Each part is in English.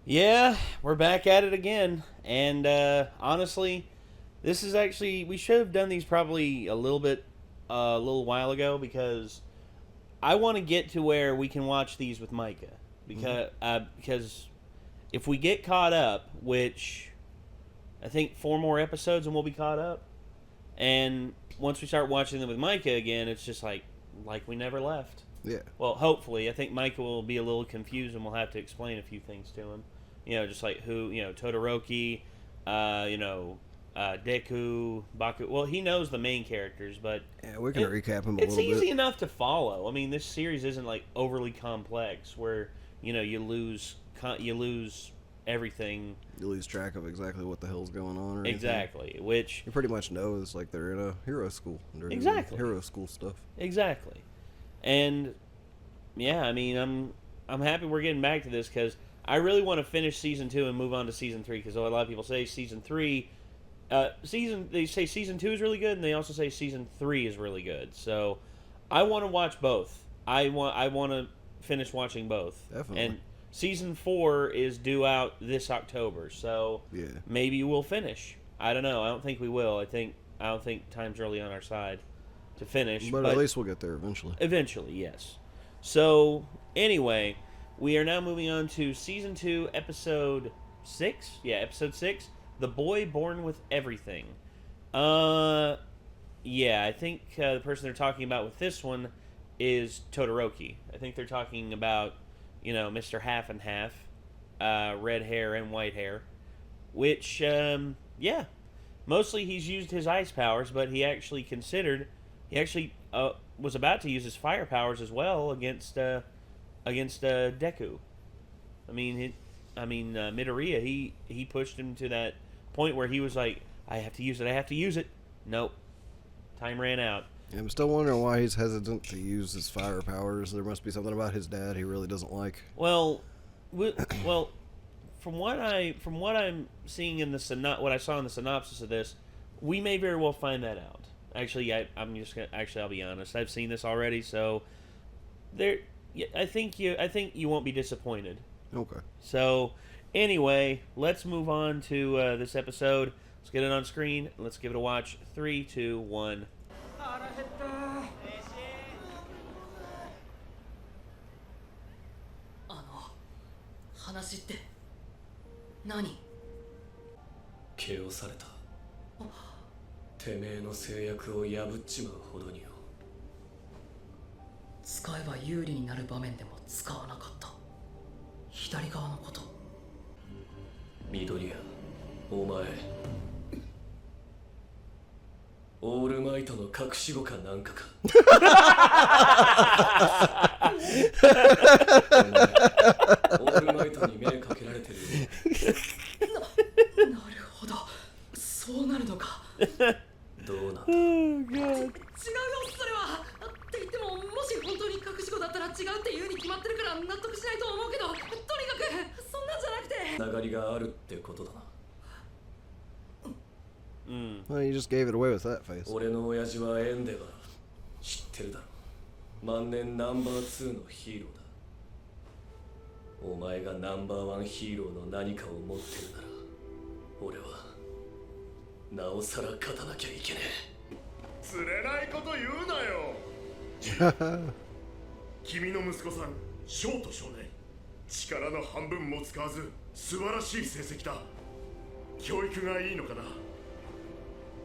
Yeah, we're back at it again. And honestly, this is actually, we should have done these probably a little while ago because I want to get to where we can watch these with Micah. Because if we get caught up, which I think 4 more episodes and we'll be caught up. And once we start watching them with Micah again, it's just like we never left. Yeah. Well, hopefully. I think Micah will be a little confused and we'll have to explain a few things to him. Just like who, Todoroki, Deku, Baku. Well, he knows the main characters, but... Yeah, we can recap him a little bit. It's easy enough to follow. I mean, this series isn't, like, overly complex where, you lose everything. You lose track of exactly what the hell's going on. Or exactly, anything. Which... You pretty much know it's like they're in a hero school. They're exactly. Doing hero school stuff. Exactly. And, yeah, I mean, I'm happy we're getting back to this because... I really want to finish Season 2 and move on to Season 3, because a lot of people say Season 3... they say Season 2 is really good, and they also say Season 3 is really good. So, I want to watch both. I want to finish watching both. Definitely. And Season 4 is due out this October, so yeah. Maybe we'll finish. I don't know. I don't think we will. I don't think time's really on our side to finish. But at least we'll get there eventually. Eventually, yes. So, anyway... We are now moving on to Season 2, Episode 6. Yeah, Episode 6. The Boy Born with Everything. Yeah, I think the person they're talking about with this one is Todoroki. I think they're talking about, Mr. Half and Half. Red hair and white hair. Which, yeah. Mostly he's used his ice powers, but he actually was about to use his fire powers as well against Deku. I mean, Midoriya, he pushed him to that point where he was like, I have to use it. Nope. Time ran out. Yeah, I'm still wondering why he's hesitant to use his fire powers. There must be something about his dad he really doesn't like. Well, from what I'm seeing in what I saw in the synopsis of this, we may very well find that out. Actually, I'll be honest. I've seen this already, so I think you won't be disappointed. Okay. So, anyway, let's move on to this episode. Let's get it on screen. Let's give it a watch. 3, 2, 1. What? 使えば有利になる場面でも使わなかった。左側のこと。緑谷、お前。オールマイトの隠し子かなんかか。オールマイトに目かけられてる。なるほど。そうなるのか。どうなんだ。違うよ、それは。って言っても、もし本当に隠し子だったら違うって言うに決まってるから納得しないと思うけど、とにかくそんなんじゃなくてつながりがあるってことだな。Well, you just gave it away with that face. 俺の親父はエンデバー。知ってるだろ。万年ナンバー2のヒーローだ。お前がナンバー1ヒーローの何かを持ってるなら、俺はなおさら勝たなきゃいけねえ。釣れないこと言うなよ。君の息子さん、ショート少年。力の半分も使わず素晴らしい成績だ。教育がいいのかな。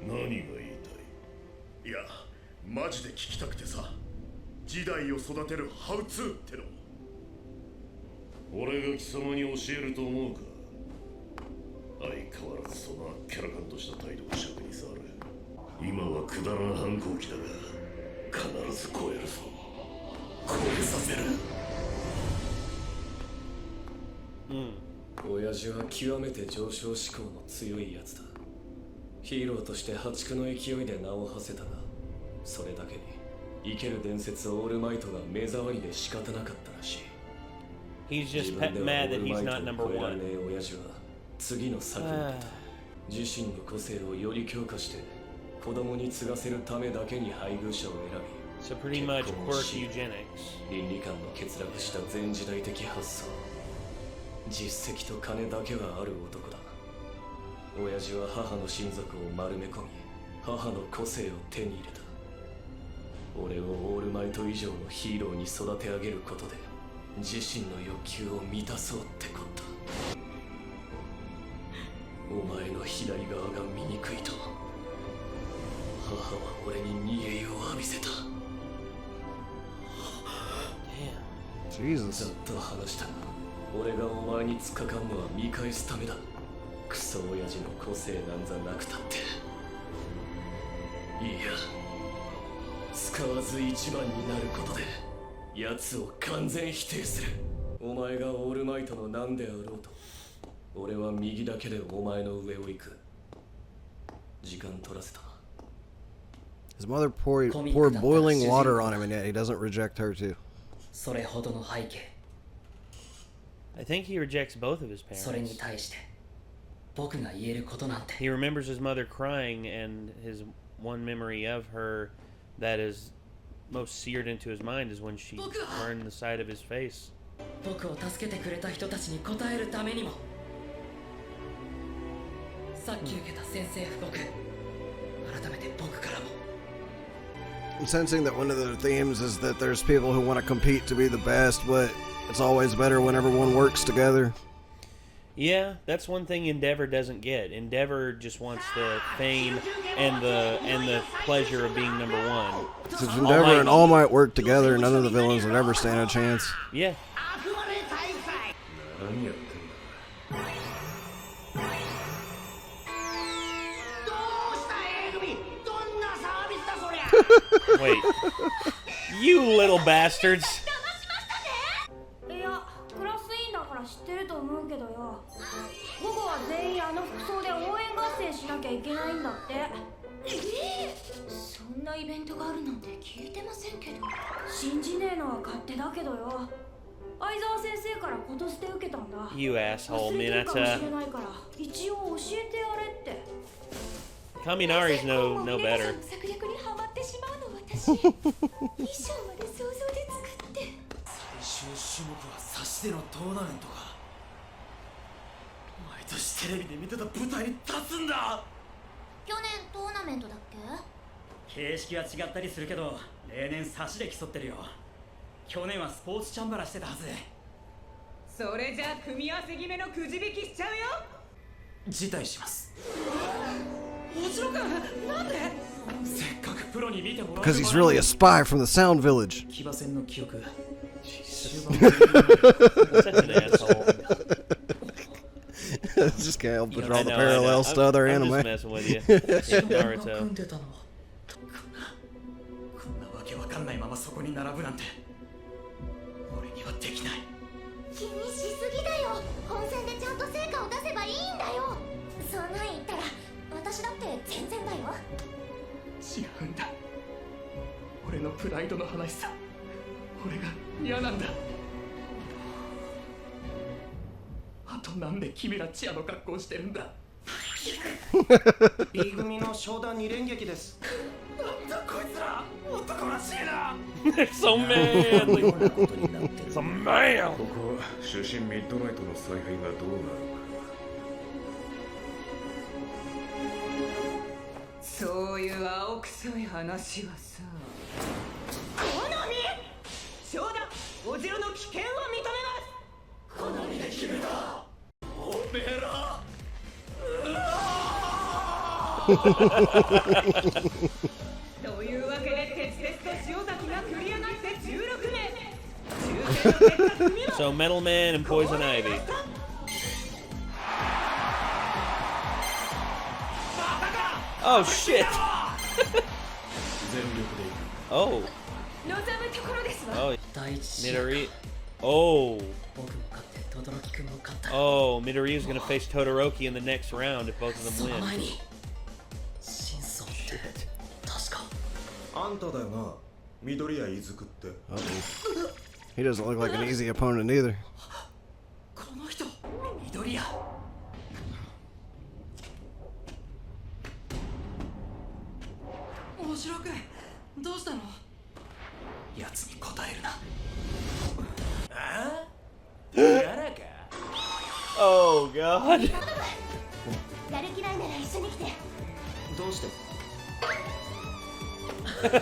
何が言いたい？いや、マジで聞きたくてさ。時代を育てるハウツーっての。俺が貴様に教えると思うか？相変わらずそのあっけらかんとした態度が尺に触る。今はくだらな反抗期だが、必ず超えるぞ。超えさせる。親父は極めて上昇志向の強いやつだ。ヒーローとして破竹の勢いで名を馳せたが、それだけに生ける伝説オールマイトが目障りで仕方なかったらしい。He's just mad that he's not number one. 親父は次の策に出た。自身の個性をより強化して子供に継がせるためだけに配偶者を選び、 So pretty much quirk eugenics. 倫理観の欠落した前時代的発想。実績と金だけがある男だ。親父は母の親族を丸め込み、母の個性を手に入れた。俺をオールマイト以上のヒーローに育て上げることで自身の欲求を満たそうってこった。お前の左側が醜いと母は俺に煮え湯を浴びせた。 Jesus. ざっと話したが、俺がお前に突っかかんのは見返すためだ。クソ親父の個性なんざなくたって。いや、使わず一番になることで奴を完全否定する。お前がオールマイトの何であろうと、俺は右だけでお前の上を行く。時間取らせたな。 His mother poured boiling water on him, and yet he doesn't reject her too. それほどの背景、 I think he rejects both of his それに parents. 対して僕が言えることなんて He remembers his mother crying, and his one memory of her that is most seared into his mind is when she burned the side of his face. 僕を助けてくれた人たちに応えるためにも、さっき受けた宣戦布告、改めて僕からも I'm sensing that one of their themes is that there's people who want to compete to be the best, but it's always better when everyone works together. Yeah, that's one thing Endeavor doesn't get. Endeavor just wants the fame and the pleasure of being number one. So if Endeavor and All Might work together, none of the villains would ever stand a chance. Yeah. 何やってんだ。 Wait. You little bastards. いや、クラス委員だから知ってると思うけどよ。午後は全員あの服装で応援合戦しなきゃいけないんだって。そんなイベントがあるなんて聞いてませんけど。信じねえのは勝手だけどよ。相沢先生からこと捨て受けたんだ。 You asshole, 忘れてるかもしれ Minata. ないから一応教えてやれって。 Kaminari's no better. 策略にハマってしまうの私。衣装まで想像で作って。最終種目は差しでのトーナメントか。毎年テレビで見てた舞台に立つんだ。去年トーナメントだっけ？形式は違ったりするけど、例年差しで競ってるよ。去年はスポーツチャンバラしてたはず。それじゃあ組み合わせ決めのくじ引きしちゃうよ。辞退します。面白くなんで？せっかくプロに見てもらう。 Because he's really a spy from the Sound Village. 騎馬戦の記憶。 Such an asshole. Just can't help but draw I the know, parallels I to know. other I'm anime. just messing with you. It's 組 Naruto. んでたのはこんなわけわかんないままそこに並ぶなんて俺にはできない。気にしすぎだよ。本戦でちゃんと成果を出せばいいんだよ。そんなん言ったら私だって全然だよ。違うんだ。俺のプライドの話さ。俺が嫌なんだ。あとなんで君らチアの格好してるんだ。B 組の商談2連撃です。なんだこいつら、男らしいな。So manly. So man. ここは主審ミッドナイトの采配がどうなるか。そういう青臭い話はさ。好み。商談、お城の危険を認めます。好みで決めた。おめえら。というわけで鉄鉄と塩崎が繰り上がって16名。抽選の結果組は So Metal Man and Poison Ivy. Oh shit. Oh. 望むところですわ。 Oh. 第一試合 Midori. Oh. 僕も勝って轟くんも勝った。 Oh, Midori is gonna face Todoroki in the next round if both of そ them の前 win. に真相って確かあんただよな。緑谷いずくって。Uh-oh. He doesn't look like an easy opponent either. この人、緑谷。面白くどうしたの？奴に答えるな。ああ？やらか。Oh God. やる気ないなら一緒に来て。どうして？選ぶ相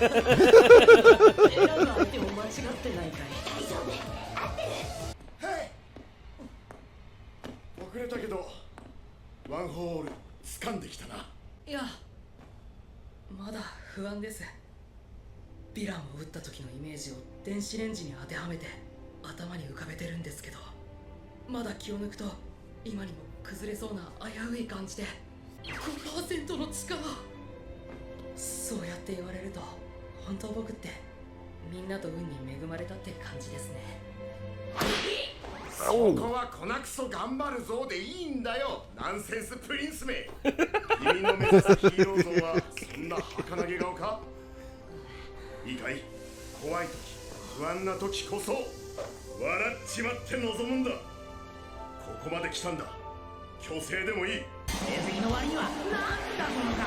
手を間違ってないかい？大丈夫、合ってる。遅れたけどワンホール掴んできたな。いや、まだ不安です。ヴィランを撃った時のイメージを電子レンジに当てはめて頭に浮かべてるんですけど、まだ気を抜くと今にも崩れそうな危うい感じで 5% の力。そうやって言われると本当僕ってみんなと運に恵まれたって感じですね。そこは粉クソ頑張るぞでいいんだよ、ナンセンスプリンスめ。君の目指すヒーロー像はそんな儚げ顔か？いいかい、怖い時不安な時こそ笑っちまって臨むんだ。ここまで来たんだ、虚勢でもいい。成績の割にはなんだこの顔。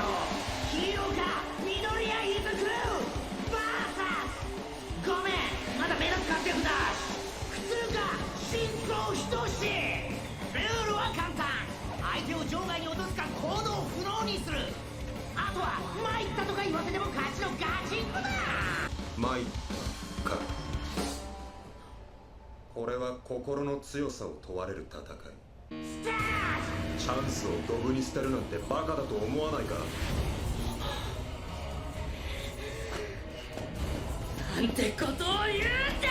ヒーローか緑谷イズクルーバーサス。ごめん、まだ目立つ活躍だ。普通か進行等しい。ルールは簡単、相手を場外に落とすか行動不能にする。あとは参ったとか言わせても勝ちのガチンコだ。参ったか。これは心の強さを問われる戦い。チャンスをドブに捨てるなんてバカだと思わないか。なんてことを言うんだ。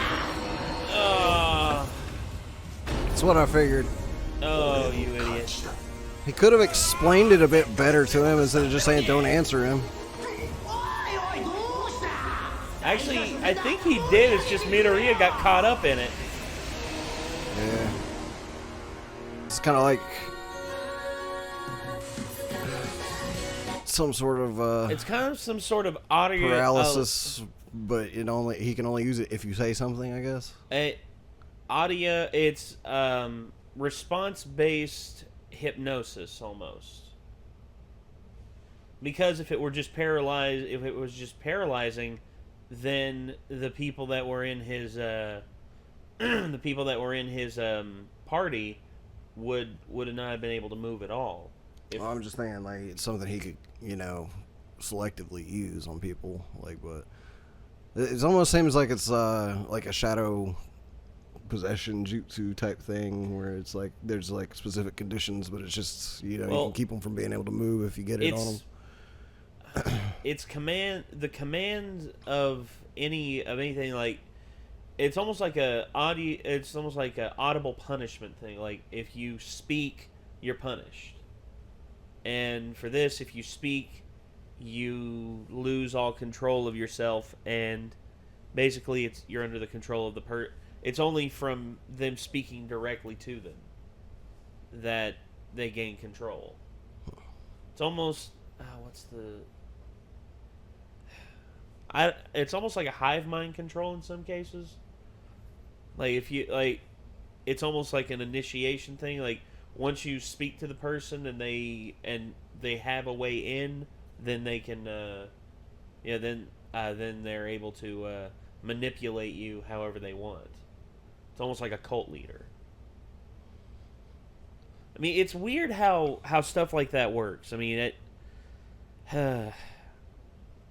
That's what I figured. Oh, you idiot. He could have explained it a bit better to him instead of just saying don't answer him. Actually, I think he did. It's just Midoriya got caught up in it. Yeah. It's kind of like some sort of it's kind of some sort of audio paralysis, but he can only use it if you say something, I guess. Audio, it's response-based hypnosis almost. Because if it were just paralyzing, then the people that were in his party would not have been able to move at all. Well, I'm just saying, like, it's something he could, selectively use on people, but it almost seems like it's like a shadow possession jutsu type thing where it's like there's like specific conditions, but it's just you can keep them from being able to move if you get it on them. It's the command of anything, like it's almost like an audible punishment thing. Like if you speak, you're punished. And for this, if you speak, you lose all control of yourself, and basically you're under the control of the it's only from them speaking directly to them that they gain control. It's almost it's almost like a hive mind control in some cases. Like if you it's almost like an initiation thing. Like once you speak to the person and they have a way in, then they can then they're able to manipulate you however they want. It's almost like a cult leader. I mean, it's weird how stuff like that works. I mean,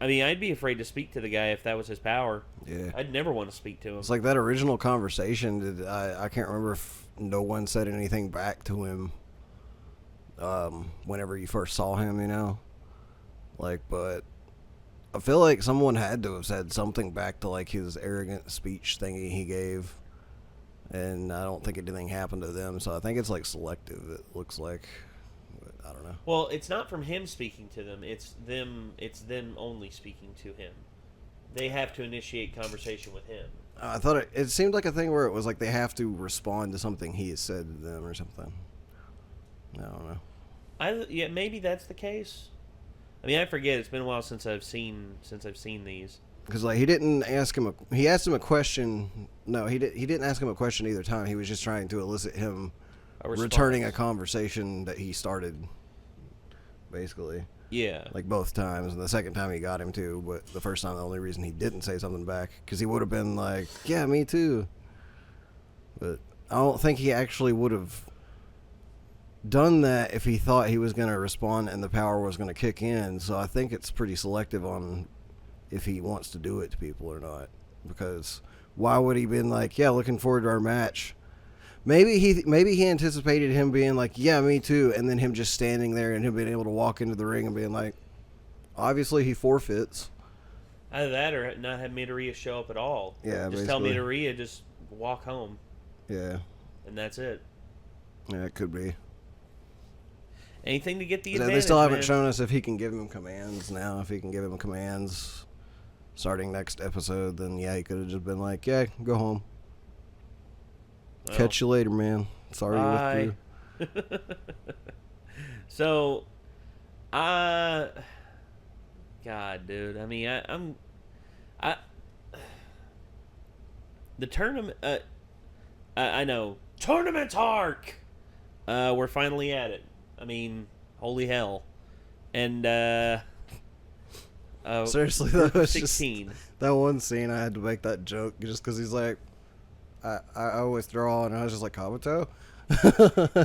I'd be afraid to speak to the guy if that was his power. Yeah. I'd never want to speak to him. It's like that original conversation. I can't remember if no one said anything back to him whenever you first saw him, but I feel like someone had to have said something back to like his arrogant speech thingy he gave, and I don't think anything happened to them, so I think it's like selective, it looks like, but I don't know. Well, it's not from him speaking to them, it's them only speaking to him. They have to initiate conversation with him. I thought it seemed like a thing where it was like they have to respond to something he has said to them or something. I don't know. Yeah, maybe that's the case. I mean, I forget. It's been a while since I've seen these. Because like he didn't ask him. He asked him a question. No, he didn't ask him a question either time. He was just trying to elicit him returning a conversation that he started. Basically. Yeah. Like both times, and the second time he got him too. But the first time, the only reason he didn't say something back, because he would have been like, "Yeah, me too." But I don't think he actually would have done that if he thought he was going to respond and the power was going to kick in. So I think it's pretty selective on if he wants to do it to people or not. Because why would he been like, yeah, looking forward to our match? Maybe he anticipated him being like, yeah, me too, and then him just standing there and him being able to walk into the ring and being like, obviously he forfeits. Either that or not have Midoriya show up at all. Yeah, just tell Midoriya just walk home. Yeah. And that's it. Yeah, it could be. Anything to get the advantage, they still haven't man. shown us if he can give him commands now. If he can give him commands starting next episode, then yeah, he could have just been like, yeah, go home. Well, catch you later, man. Sorry with you. So, God, dude. I mean, the tournament. I know tournament arc. We're finally at it. I mean, holy hell! And seriously, though, it's 16. Just, that one scene, I had to make that joke just because he's like, I withdraw, and I was just like, Kabuto.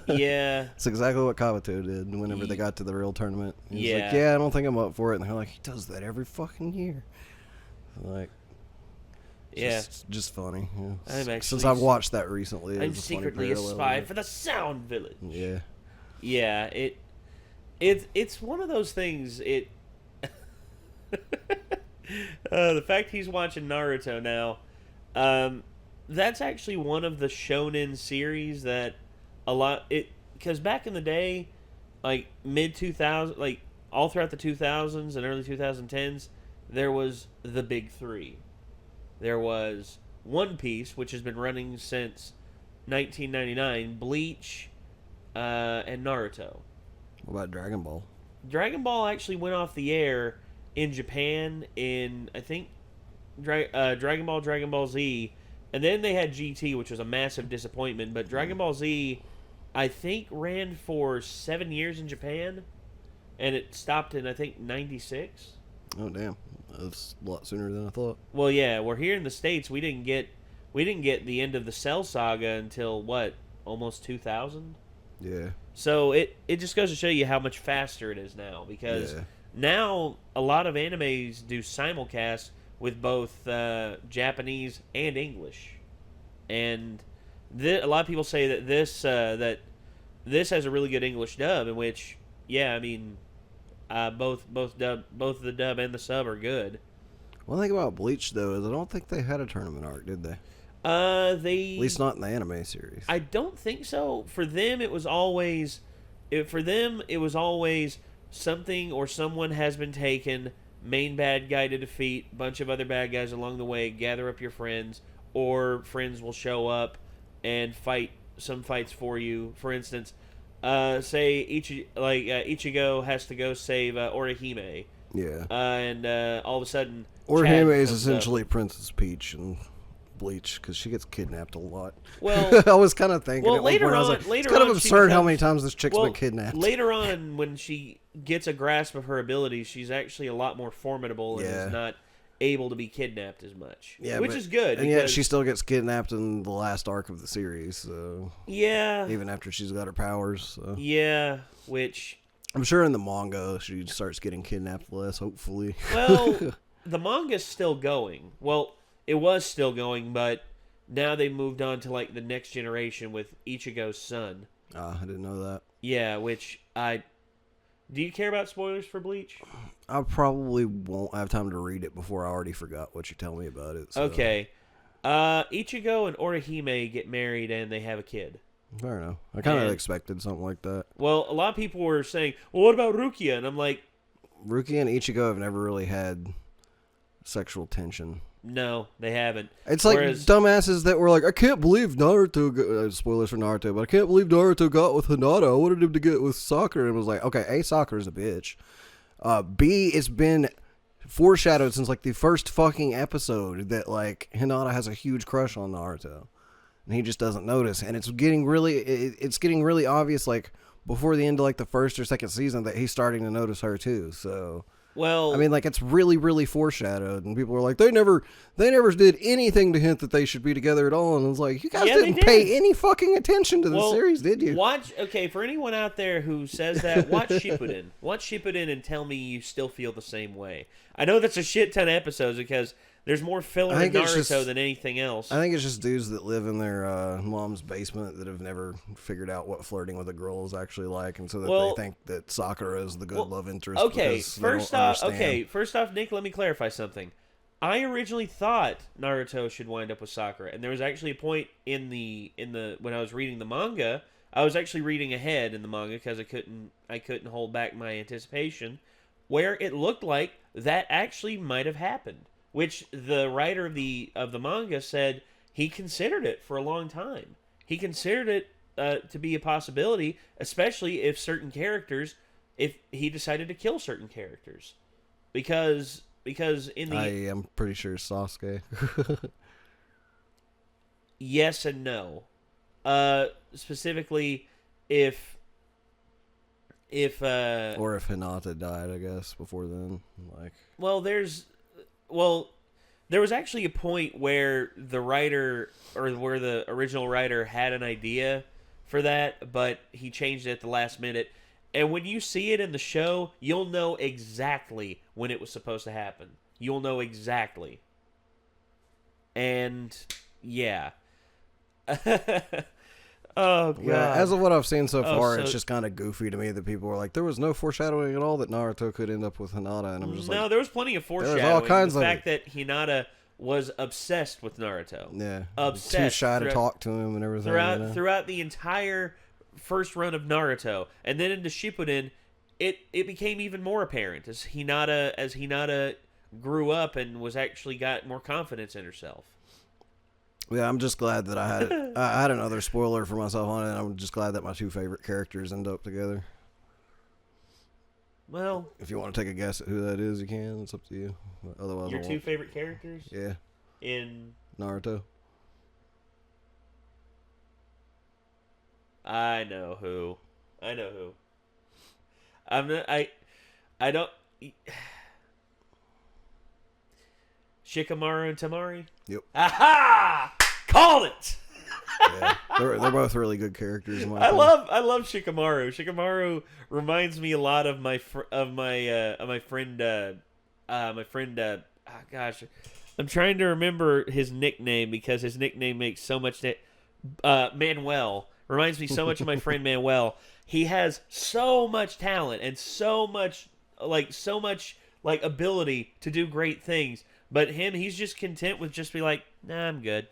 Yeah, it's exactly what Kabuto did whenever they got to the real tournament. He's like, I don't think I'm up for it, and they're like, he does that every fucking year. Like, just funny. Yeah. Since I've watched that recently, I'm secretly a spy for the Sound Village. Yeah, it's one of those things. The fact he's watching Naruto now, that's actually one of the shonen series that because back in the day, like mid-2000, like all throughout the 2000s and early 2010s, there was the big three. There was One Piece, which has been running since 1999, Bleach, and Naruto. What about Dragon Ball? Dragon Ball actually went off the air in Japan in, I think, Dragon Ball Z, and then they had GT, which was a massive disappointment, but Dragon Ball Z, I think, ran for 7 years in Japan, and it stopped in, I think, 96. Oh, damn. That's a lot sooner than I thought. Well, yeah, we're here in the States. We didn't get the end of the Cell Saga until, what, almost 2000? Yeah. So it just goes to show you how much faster it is now, because now a lot of animes do simulcast with both Japanese and English, and a lot of people say that this has a really good English dub, in which, yeah, I mean, both the dub and the sub are good. One thing about Bleach, though, is I don't think they had a tournament arc, did they? At least not in the anime series. I don't think so. For them, it was always something or someone has been taken, main bad guy to defeat, bunch of other bad guys along the way, gather up your friends, or friends will show up and fight some fights for you. For instance, say Ichigo has to go save Orihime. Yeah. And all of a sudden, Orihime is essentially Princess Peach and Bleach, because she gets kidnapped a lot. Well, I was kind of thinking. Well, later on, it's kind of absurd how many times this chick's been kidnapped. Later on, when she gets a grasp of her abilities, she's actually a lot more formidable and is not able to be kidnapped as much. Yeah, which is good. And yet she still gets kidnapped in the last arc of the series. So yeah, even after she's got her powers. So. Yeah, which I'm sure in the manga she starts getting kidnapped less. Hopefully. Well, the manga's still going. Well, it was still going, but now they moved on to like the next generation with Ichigo's son. I didn't know that. Yeah, which do you care about spoilers for Bleach? I probably won't have time to read it before I already forgot what you tell me about it. So. Okay. Ichigo and Orihime get married and they have a kid. Fair enough. I kind of expected something like that. Well, a lot of people were saying, well, what about Rukia? And I'm like... Rukia and Ichigo have never really had sexual tension. No, they haven't. It's like dumbasses that were like, I can't believe Naruto spoilers for Naruto, but I can't believe Naruto got with Hinata. I wanted him to get with Sakura. And it was like, okay, A, Sakura's a bitch. B, it's been foreshadowed since like the first fucking episode that like Hinata has a huge crush on Naruto. And he just doesn't notice. And it's getting really obvious like before the end of like the first or second season that he's starting to notice her too. So Well, I mean, like, it's really, really foreshadowed, and people are like, they never did anything to hint that they should be together at all. And it's like, you guys didn't pay any fucking attention to the series, did you? Okay, for anyone out there who says that, watch Shippuden. Watch Shippuden and tell me you still feel the same way. I know that's a shit ton of episodes because there's more filler in Naruto than anything else. I think it's just dudes that live in their mom's basement that have never figured out what flirting with a girl is actually like, and so that they think that Sakura is the good love interest. Okay, first off, Nick, let me clarify something. I originally thought Naruto should wind up with Sakura, and there was actually a point in the when I was reading the manga, I was actually reading ahead in the manga because I couldn't hold back my anticipation, where it looked like that actually might have happened. Which the writer of the manga said he considered it for a long time. He considered it to be a possibility, especially if he decided to kill certain characters, because I am pretty sure Sasuke. Yes and no. Specifically, if or if Hinata died, I guess before then, like. Well, there was actually a point where the writer, or where the original writer had an idea for that, but he changed it at the last minute. And when you see it in the show, you'll know exactly when it was supposed to happen. You'll know exactly. And, yeah. Oh, God. Yeah, as of what I've seen so far, it's just kind of goofy to me that people are like, there was no foreshadowing at all that Naruto could end up with Hinata, and I'm just like... No, there was plenty of foreshadowing. There was all kinds the of fact that Hinata was obsessed with Naruto. Yeah. Obsessed. Too shy to talk to him and everything. Throughout the entire first run of Naruto, and then into Shippuden, it became even more apparent as Hinata grew up and got more confidence in herself. Yeah, I'm just glad that I had another spoiler for myself on it, and I'm just glad that my two favorite characters end up together. Well, if you want to take a guess at who that is, you can. It's up to you. Otherwise, your two favorite characters? Yeah. In Naruto. I know who. I'm not. I don't. Shikamaru and Tamari? Yep. Aha! Called it! Yeah, they're both really good characters. In my I opinion. love Shikamaru. Shikamaru reminds me a lot of my friend. Gosh, I'm trying to remember his nickname because his nickname makes so much. Manuel reminds me so much of my friend Manuel. He has so much talent and so much ability to do great things. But he's just content with just be like, nah, I'm good.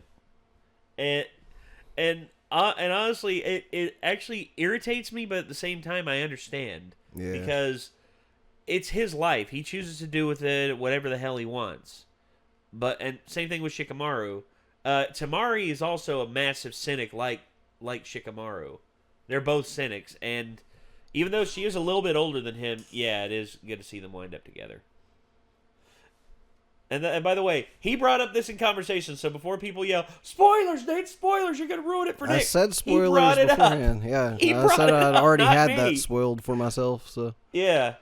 And honestly, it actually irritates me, but at the same time, I understand. Yeah. Because it's his life. He chooses to do with it whatever the hell he wants. And same thing with Shikamaru. Tamari is also a massive cynic like Shikamaru. They're both cynics, and even though she is a little bit older than him, yeah, it is good to see them wind up together. And by the way, he brought up this in conversation, so before people yell, spoilers, Nate, spoilers, you're going to ruin it for Nick. I said spoilers beforehand, yeah. I said I'd already had that spoiled for myself, so. Yeah.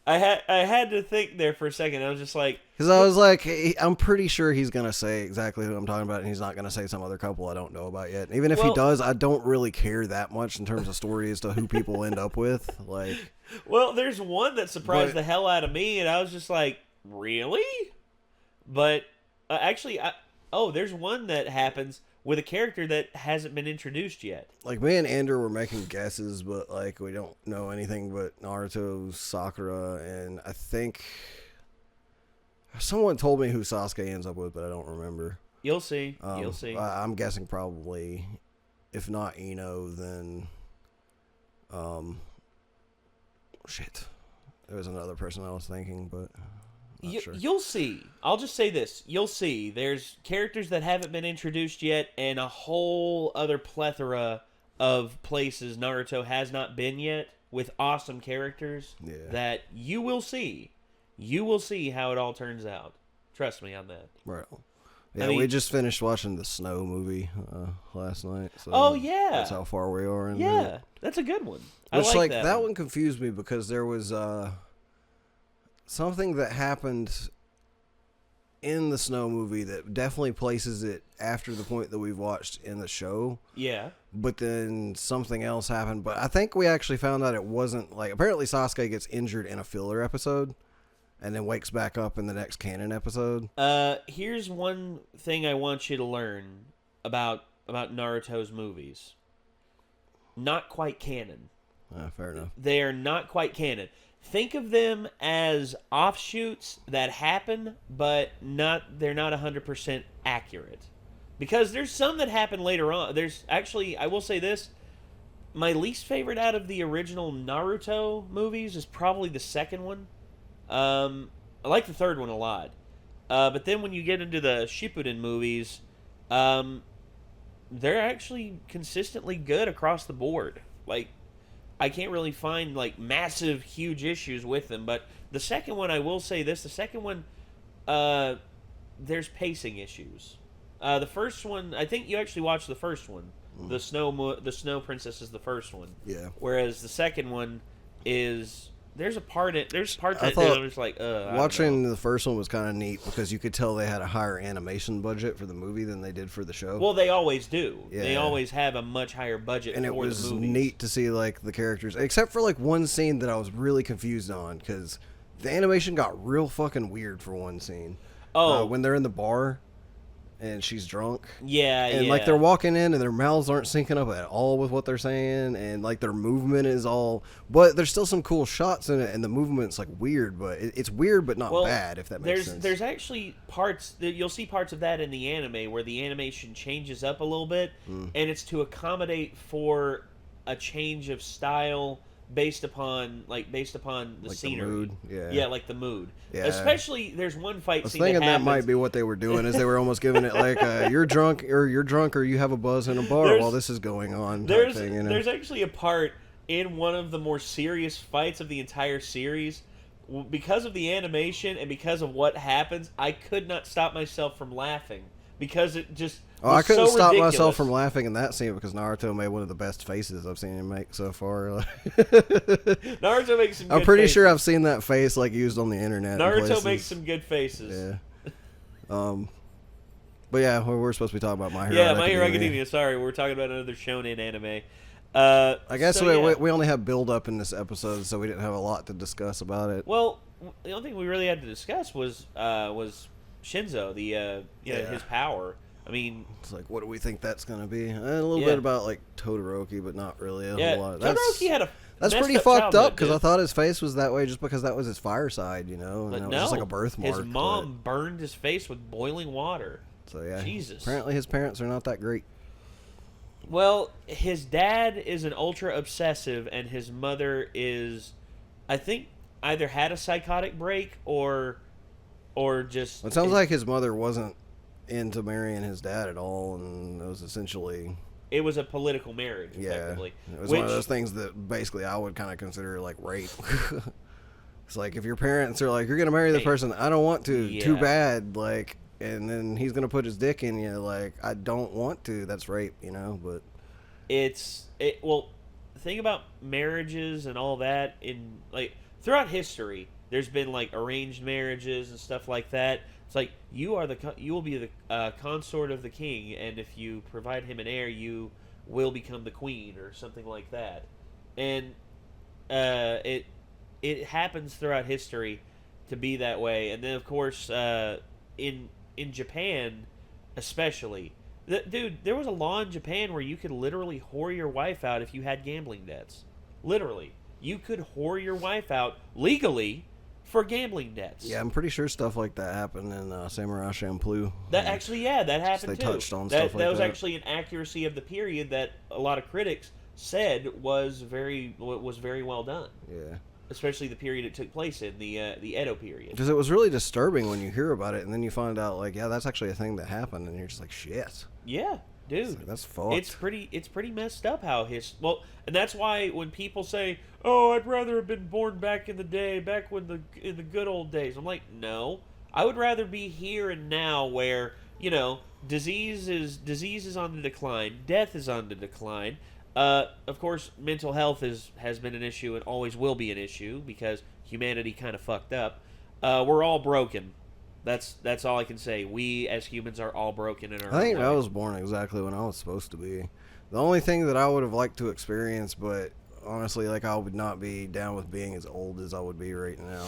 I had to think there for a second. I was just like... Because I was like, I'm pretty sure he's going to say exactly who I'm talking about, and he's not going to say some other couple I don't know about yet. Even if he does, I don't really care that much in terms of story as to who people end up with. Like... Well, there's one that surprised the hell out of me, and I was just like, really? But actually, there's one that happens with a character that hasn't been introduced yet. Like, me and Andrew were making guesses, but, like, we don't know anything but Naruto, Sakura, and I think someone told me who Sasuke ends up with, but I don't remember. You'll see. You'll see. I'm guessing probably, if not Ino, then... Shit. There was another person I was thinking, but not sure. You'll see. I'll just say this. You'll see. There's characters that haven't been introduced yet, and a whole other plethora of places Naruto has not been yet with awesome characters that you will see. You will see how it all turns out. Trust me on that. Right. Yeah, we just finished watching the Snow movie last night. So that's how far we are in it. That's a good one. Which, I like that one confused me because there was something that happened in the Snow movie that definitely places it after the point that we've watched in the show. Yeah. But then something else happened. But I think we actually found out it wasn't like, apparently Sasuke gets injured in a filler episode and then wakes back up in the next canon episode. Here's one thing I want you to learn about Naruto's movies. Not quite canon. Fair enough. They are not quite canon. Think of them as offshoots that happen, but they're not 100% accurate. Because there's some that happen later on. There's actually, I will say this, my least favorite out of the original Naruto movies is probably the second one. I like the third one a lot. But then when you get into the Shippuden movies, they're actually consistently good across the board. Like, I can't really find, like, massive, huge issues with them. But the second one, I will say this. The second one, there's pacing issues. The first one, I think you actually watched the first one. The Snow Princess is the first one. Yeah. Whereas the second one is... There's parts that I thought I was like, watching the first one was kind of neat because you could tell they had a higher animation budget for the movie than they did for the show. Well, they always do. Yeah. They always have a much higher budget and for it was the movies. neat to see like the characters, except for like one scene that I was really confused on because the animation got real fucking weird for one scene. When they're in the bar and she's drunk. Yeah, and like they're walking in and their mouths aren't syncing up at all with what they're saying, and like their movement is all, but there's still some cool shots in it, and the movement's like weird, but it's weird but not bad, if that makes sense. There's actually parts that you'll see parts of that in the anime where the animation changes up a little bit, and it's to accommodate for a change of style based upon the like scenery. The mood. Yeah, like the mood. Yeah. Especially there's one fight I was scene thinking that that happens. might be what they were doing, is they were almost giving it like you're drunk or you have a buzz in a bar while this is going on. There's actually a part in one of the more serious fights of the entire series. Because of the animation and because of what happens, I could not stop myself from laughing because it just I couldn't stop ridiculous. myself from laughing in that scene because Naruto made one of the best faces I've seen him make so far. Naruto makes some good I'm pretty faces. sure I've seen that face like used on the internet. Naruto makes some good faces. Yeah. But yeah, we're supposed to be talking about My Hero Academia. My Hero Academia. Sorry, we're talking about another shonen anime. I guess we only have build up in this episode, so we didn't have a lot to discuss about it. Well, the only thing we really had to discuss was Shinzo, his power. I mean, it's like, what do we think that's going to be? A little bit about like Todoroki, but not really a whole lot. Todoroki had a that's pretty fucked up because I thought his face was that way just because that was his fireside, you know, and but that was just like a birthmark. His mom burned his face with boiling water. So yeah, Jesus. Apparently his parents are not that great. Well, his dad is an ultra obsessive, and his mother is, I think, either had a psychotic break or just. It sounds like his mother wasn't into marrying his dad at all, and it was essentially. It was a political marriage, effectively. It was one of those things that basically I would kind of consider like rape. It's like if your parents are like, you're going to marry the person, I don't want to, too bad, like, and then he's going to put his dick in you, like, I don't want to, that's rape, you know, but. Well, the thing about marriages and all that, throughout history, there's been, like, arranged marriages and stuff like that. It's like, you will be the consort of the king, and if you provide him an heir, you will become the queen, or something like that. And it happens throughout history to be that way. And then, of course, in Japan, especially, dude, there was a law in Japan where you could literally whore your wife out if you had gambling debts. Literally, you could whore your wife out legally for gambling debts. Yeah, I'm pretty sure stuff like that happened in Samurai Champloo. That actually, that happened too. They touched on stuff like that. That was actually an accuracy of the period that a lot of critics said was very well done. Yeah. Especially the period it took place in, the Edo period. Because it was really disturbing when you hear about it, and then you find out, like, yeah, that's actually a thing that happened, and you're just like, shit. Yeah, dude. Like, that's fucked. It's pretty messed up how and that's why when people say, "Oh, I'd rather have been born back in the day, back when in the good old days," I'm like, no, I would rather be here and now, where disease is on the decline, death is on the decline. Of course, mental health has been an issue and always will be an issue because humanity kind of fucked up. we're all broken. That's all I can say. We as humans are all broken in our I think own I way. was born exactly when I was supposed to be. The only thing that I would have liked to experience, but honestly, like, I would not be down with being as old as I would be right now,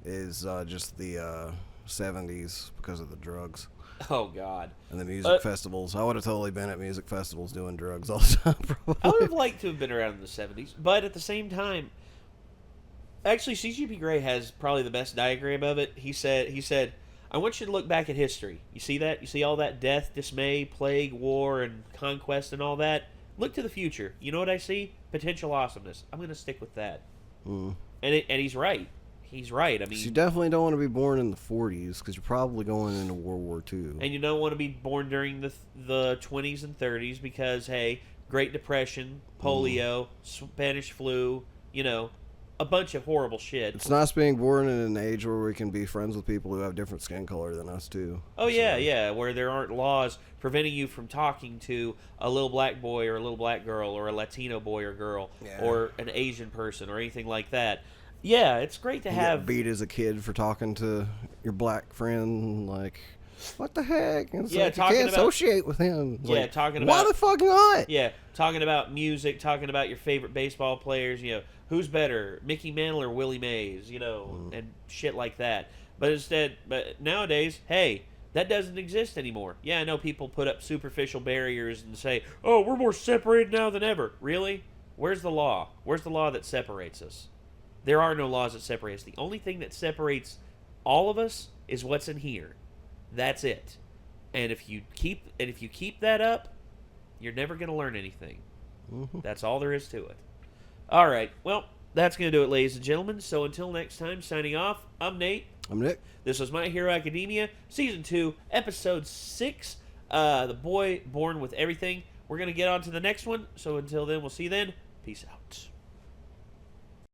is just the 70s because of the drugs. Oh, God. And the music festivals. I would have totally been at music festivals doing drugs all the time, probably. I would have liked to have been around in the 70s, but at the same time, actually, CGP Grey has probably the best diagram of it. He said, I want you to look back at history. You see that? You see all that death, dismay, plague, war, and conquest and all that? Look to the future. You know what I see? Potential awesomeness. I'm going to stick with that. Mm. And he's right. He's right. I mean, You definitely don't want to be born in the 40s because you're probably going into World War II. and you don't want to be born during the 20s and 30s because, hey, Great Depression, polio, Spanish flu, a bunch of horrible shit. It's nice being born in an age where we can be friends with people who have different skin color than us, too. Oh, yeah, where there aren't laws preventing you from talking to a little black boy or a little black girl or a Latino boy or girl or an Asian person or anything like that. Yeah, it's great to have... Get beat as a kid for talking to your black friend, like, what the heck? And it's like, you can't associate with him. It's like, talking about... Why the fuck not? Yeah, talking about music, talking about your favorite baseball players, who's better, Mickey Mantle or Willie Mays, and shit like that. But nowadays, hey, that doesn't exist anymore. Yeah, I know people put up superficial barriers and say, oh, we're more separated now than ever. Really? Where's the law? Where's the law that separates us? There are no laws that separate us. The only thing that separates all of us is what's in here. That's it. And if you keep that up, you're never going to learn anything. Mm-hmm. That's all there is to it. All right. Well, that's going to do it, ladies and gentlemen. So until next time, signing off, I'm Nate. I'm Nick. This was My Hero Academia, Season 2, Episode 6, The Boy Born with Everything. We're going to get on to the next one. So until then, we'll see you then. Peace out.